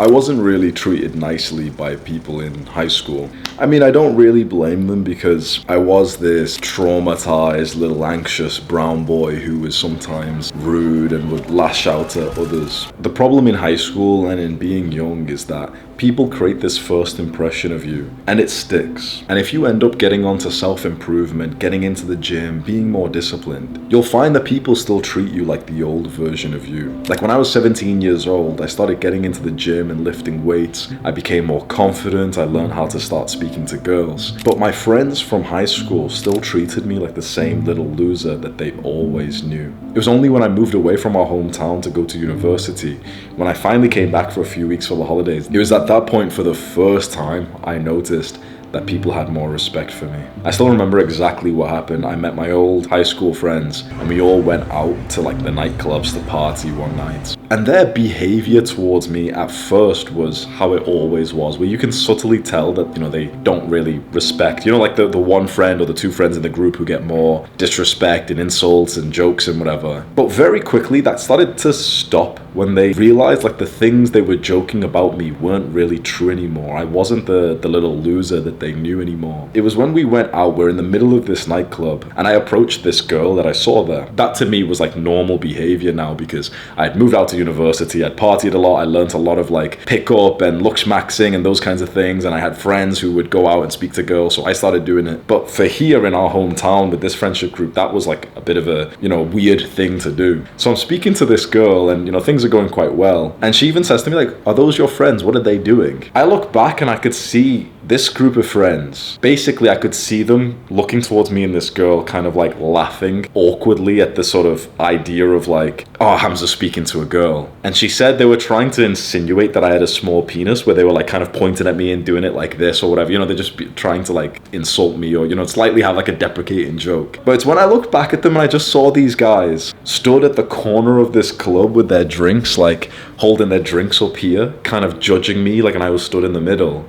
I wasn't really treated nicely by people in high school. I mean, I don't really blame them because I was this traumatized, little anxious brown boy who was sometimes rude and would lash out at others. The problem in high school and in being young is that people create this first impression of you and it sticks. And if you end up getting onto self-improvement, getting into the gym, being more disciplined, you'll find that people still treat you like the old version of you. Like when I was 17 years old, I started getting into the gym and lifting weights. I became more confident. I learned how to start speaking to girls. But my friends from high school still treated me like the same little loser that they always knew. It was only when I moved away from our hometown to go to university, when I finally came back for a few weeks for the holidays, it was at that point for the first time I noticed that people had more respect for me. I still remember exactly what happened. I met my old high school friends and we all went out to like the nightclubs to party one night. And their behavior towards me at first was how it always was, where you can subtly tell that, they don't really respect. Like the one friend or the two friends in the group who get more disrespect and insults and jokes and whatever. But very quickly that started to stop when they realized like the things they were joking about me weren't really true anymore. I wasn't the little loser that they knew anymore. It was when we went out, we're in the middle of this nightclub and I approached this girl that I saw there. That to me was like normal behavior now because I had moved out to university, I'd partied a lot, I learned a lot of like pickup and looks maxing and those kinds of things, and I had friends who would go out and speak to girls, so I started doing it. But for here in our hometown with this friendship group, that was like a bit of a, weird thing to do. So I'm speaking to this girl and, things are going quite well. And she even says to me like, are those your friends? What are they doing? I look back and I could see this group of friends. Basically, I could see them looking towards me and this girl kind of like laughing awkwardly at the sort of idea of like, oh, Hamza's speaking to a girl. And she said they were trying to insinuate that I had a small penis, where they were like kind of pointing at me and doing it like this or whatever. They're just trying to like insult me or, slightly have like a deprecating joke. But it's when I looked back at them and I just saw these guys stood at the corner of this club with their drinks, like holding their drinks up here, kind of judging me like, and I was stood in the middle.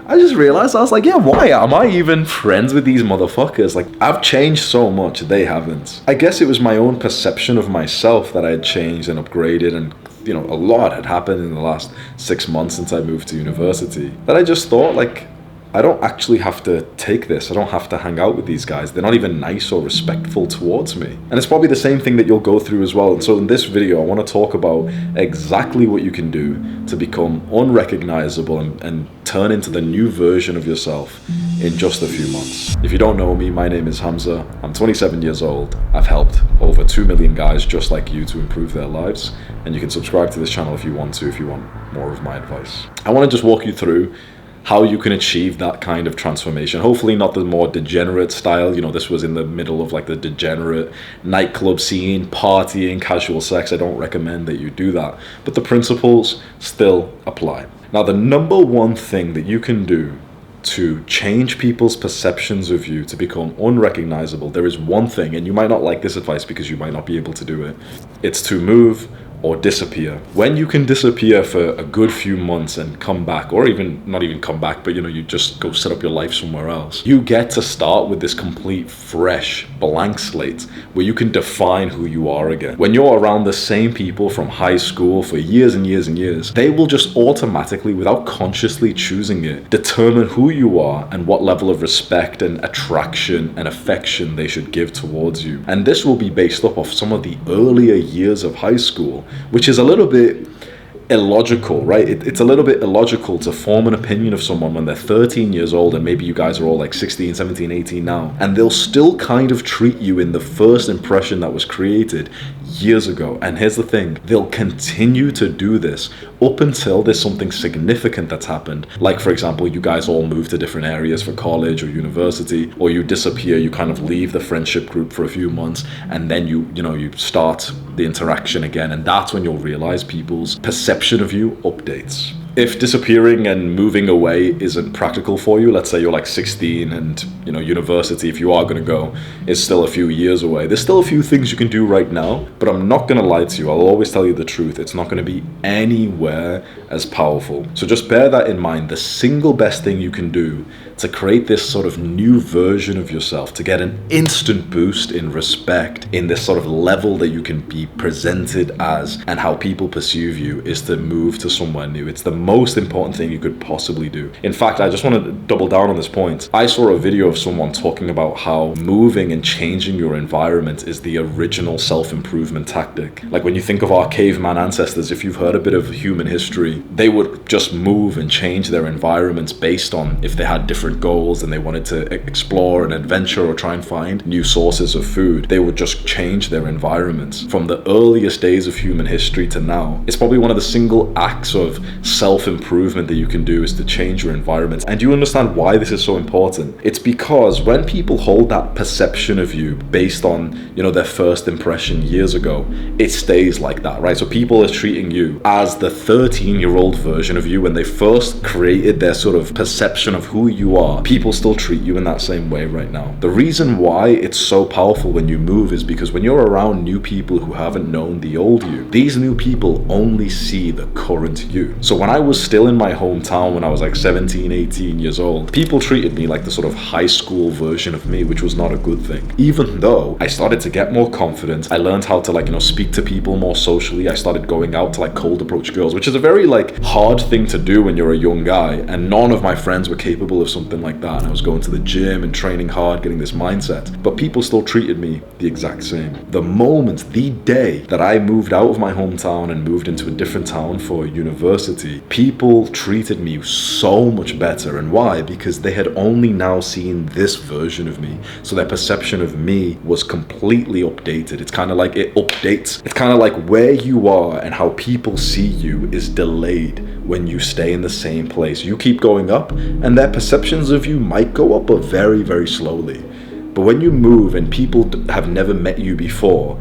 I just realized, I was like, yeah, why am I even friends with these motherfuckers? Like, I've changed so much, they haven't. I guess it was my own perception of myself that I had changed and upgraded, and a lot had happened in the last 6 months since I moved to university, that I just thought like, I don't actually have to take this. I don't have to hang out with these guys. They're not even nice or respectful towards me. And it's probably the same thing that you'll go through as well. And so in this video, I want to talk about exactly what you can do to become unrecognizable and turn into the new version of yourself in just a few months. If you don't know me, my name is Hamza. I'm 27 years old. I've helped over 2 million guys just like you to improve their lives. And you can subscribe to this channel if you want more of my advice. I want to just walk you through how you can achieve that kind of transformation. Hopefully not the more degenerate style. This was in the middle of like the degenerate nightclub scene, partying, casual sex. I don't recommend that you do that, but the principles still apply. Now, the number one thing that you can do to change people's perceptions of you, to become unrecognizable, there is one thing, and you might not like this advice because you might not be able to do it. It's to move or disappear. When you can disappear for a good few months and come back, or even not even come back, but you just go set up your life somewhere else, you get to start with this complete fresh blank slate where you can define who you are again. When you're around the same people from high school for years and years and years, they will just automatically, without consciously choosing it, determine who you are and what level of respect and attraction and affection they should give towards you. And this will be based off some of the earlier years of high school, which is a little bit illogical, right? It's a little bit illogical to form an opinion of someone when they're 13 years old and maybe you guys are all like 16, 17, 18 now, and they'll still kind of treat you in the first impression that was created years ago. And here's the thing, they'll continue to do this up until there's something significant that's happened. Like, for example, you guys all move to different areas for college or university, or you disappear, you kind of leave the friendship group for a few months, and then you start the interaction again, and that's when you'll realize people's perception of you updates. If disappearing and moving away isn't practical for you, let's say you're like 16 and university, if you are going to go, is still a few years away. There's still a few things you can do right now, but I'm not going to lie to you. I'll always tell you the truth. It's not going to be anywhere as powerful. So just bear that in mind. The single best thing you can do to create this sort of new version of yourself, to get an instant boost in respect, in this sort of level that you can be presented as and how people perceive you, is to move to somewhere new. It's the most important thing you could possibly do. In fact, I just want to double down on this point. I saw a video of someone talking about how moving and changing your environment is the original self-improvement tactic. Like when you think of our caveman ancestors, if you've heard a bit of human history, they would just move and change their environments based on if they had different goals and they wanted to explore and adventure or try and find new sources of food. They would just change their environments. From the earliest days of human history to now, it's probably one of the single acts of self-improvement that you can do is to change your environment. And you understand why this is so important? It's because when people hold that perception of you based on, their first impression years ago, it stays like that, right? So people are treating you as the 13-year-old version of you when they first created their sort of perception of who you are. People still treat you in that same way right now. The reason why it's so powerful when you move is because when you're around new people who haven't known the old you, these new people only see the current you. So when I was still in my hometown, when I was like 17, 18 years old, people treated me like the sort of high school version of me, which was not a good thing. Even though I started to get more confident, I learned how to speak to people more socially. I started going out to cold approach girls, which is a very hard thing to do when you're a young guy, and none of my friends were capable of something like that. And I was going to the gym and training hard, getting this mindset, but people still treated me the exact same. The day that I moved out of my hometown and moved into a different town for university, people treated me so much better. And why? Because they had only now seen this version of me, so their perception of me was completely updated. It's kind of like it updates. It's kind of like where you are and how people see you is delayed when you stay in the same place. You keep going up and their perceptions of you might go up, but very, very slowly. But when you move and people have never met you before,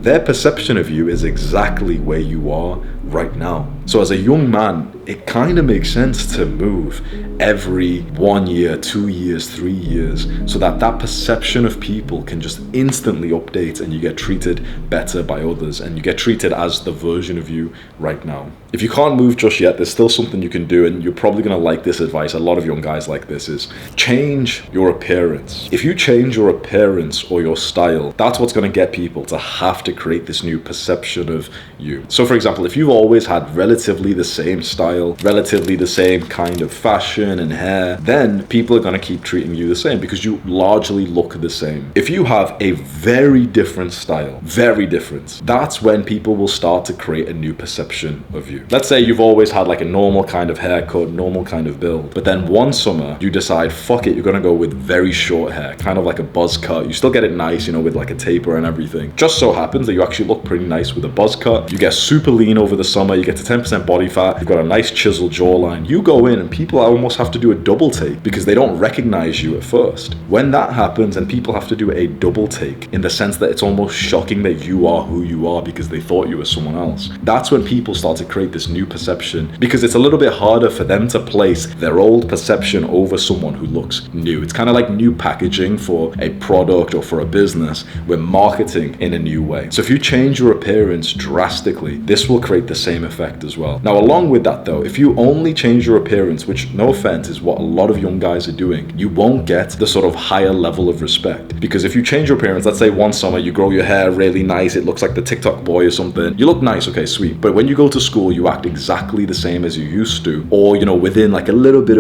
their perception of you is exactly where you are right now. So as a young man, it kind of makes sense to move every 1 year, 2 years, 3 years, so that perception of people can just instantly update and you get treated better by others and you get treated as the version of you right now. If you can't move just yet, there's still something you can do, and you're probably going to like this advice. A lot of young guys like this is change your appearance. If you change your appearance or your style, that's what's going to get people to have to create this new perception of you. So for example, if you've always had relatively the same style, relatively the same kind of fashion and hair, then people are going to keep treating you the same because you largely look the same. If you have a very different style, very different, that's when people will start to create a new perception of you. Let's say you've always had a normal kind of haircut, normal kind of build, but then one summer you decide, fuck it, you're going to go with very short hair, kind of like a buzz cut. You still get it nice, with a taper and everything. Just so happens that you actually look pretty nice with a buzz cut. You get super lean over the summer, you get to 10% body fat, you've got a nice chiseled jawline. You go in and people almost have to do a double take because they don't recognize you at first. When that happens and people have to do a double take in the sense that it's almost shocking that you are who you are because they thought you were someone else, that's when people start to create this new perception, because it's a little bit harder for them to place their old perception over someone who looks new. It's kind of like new packaging for a product or for a business. We're marketing in a new way. So if you change your appearance drastically, this will create the same effect as well. Now, along with that though, if you only change your appearance, which no offense is what a lot of young guys are doing, you won't get the sort of higher level of respect. Because if you change your appearance, let's say one summer you grow your hair really nice, it looks like the TikTok boy or something, you look nice, okay, sweet. But when you go to school, you act exactly the same as you used to, or within a little bit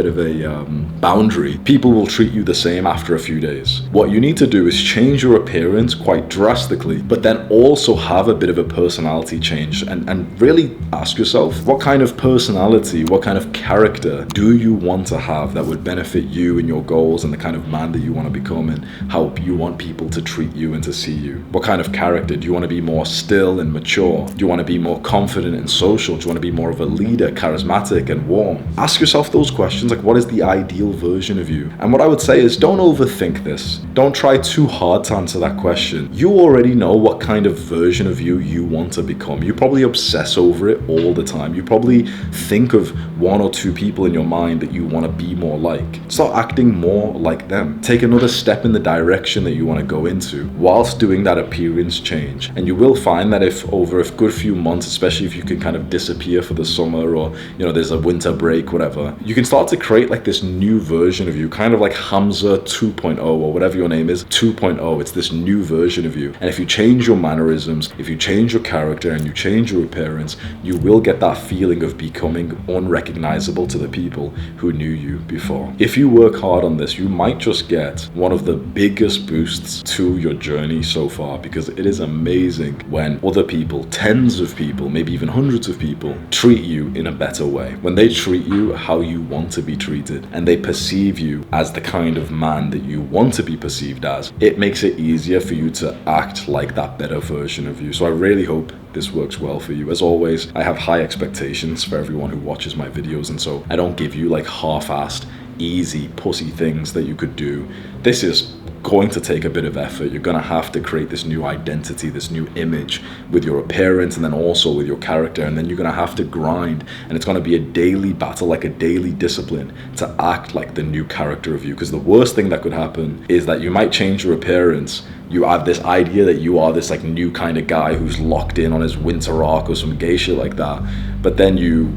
of a boundary, people will treat you the same after a few days. What you need to do is change your appearance quite drastically, but then also have a bit of a personality change and really ask yourself, what kind of personality, what kind of character do you want to have that would benefit you and your goals and the kind of man that you want to become and how you want people to treat you and to see you? What kind of character? Do you want to be more still and mature? Do you want to be more confident and social? Do you want to be more of a leader, charismatic and warm? Ask yourself those questions, what is the ideal version of you? And what I would say is, don't overthink this. Don't try too hard to answer that question. You already know what kind of version of you want to become. You probably probably obsess over it all the time. You probably think of 1 or 2 people in your mind that you want to be more like. Start acting more like them. Take another step in the direction that you want to go into whilst doing that appearance change. And you will find that if over a good few months, especially if you can kind of disappear for the summer, or there's a winter break, whatever, you can start to create like this new version of you, kind of like Hamza 2.0 or whatever your name is, 2.0. It's this new version of you. And if you change your mannerisms, if you change your character and you change your appearance, you will get that feeling of becoming unrecognizable to the people who knew you before. If you work hard on this, you might just get one of the biggest boosts to your journey so far, because it is amazing when other people, tens of people, maybe even hundreds of people, treat you in a better way. When they treat you how you want to be treated and they perceive you as the kind of man that you want to be perceived as, it makes it easier for you to act like that better version of you. So I really hope this works well for you. As always, I have high expectations for everyone who watches my videos, and so I don't give you like half-assed, easy, pussy things that you could do. This is going to take a bit of effort. You're going to have to create this new identity, this new image with your appearance and then also with your character, and then you're going to have to grind, and it's going to be a daily battle, like a daily discipline to act like the new character of you. Because the worst thing that could happen is that you might change your appearance. You have this idea that you are this like new kind of guy who's locked in on his winter arc or some gay shit like that, but then you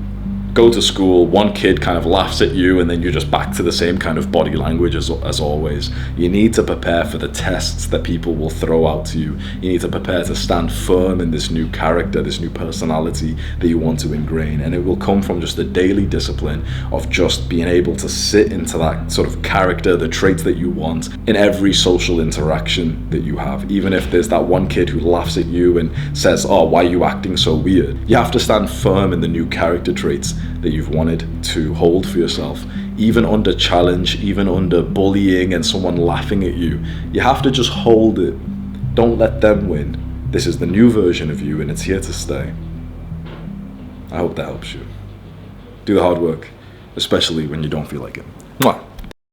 go to school, one kid kind of laughs at you, and then you're just back to the same kind of body language as always. You need to prepare for the tests that people will throw out to you. You need to prepare to stand firm in this new character, this new personality that you want to ingrain. And it will come from just the daily discipline of just being able to sit into that sort of character, the traits that you want in every social interaction that you have. Even if there's that one kid who laughs at you and says, "Oh, why are you acting so weird?" You have to stand firm in the new character traits that you've wanted to hold for yourself. Even under challenge, even under bullying and someone laughing at you, you have to just hold it. Don't let them win. This is the new version of you, and it's here to stay. I hope that helps you. Do the hard work, especially when you don't feel like it. Mwah.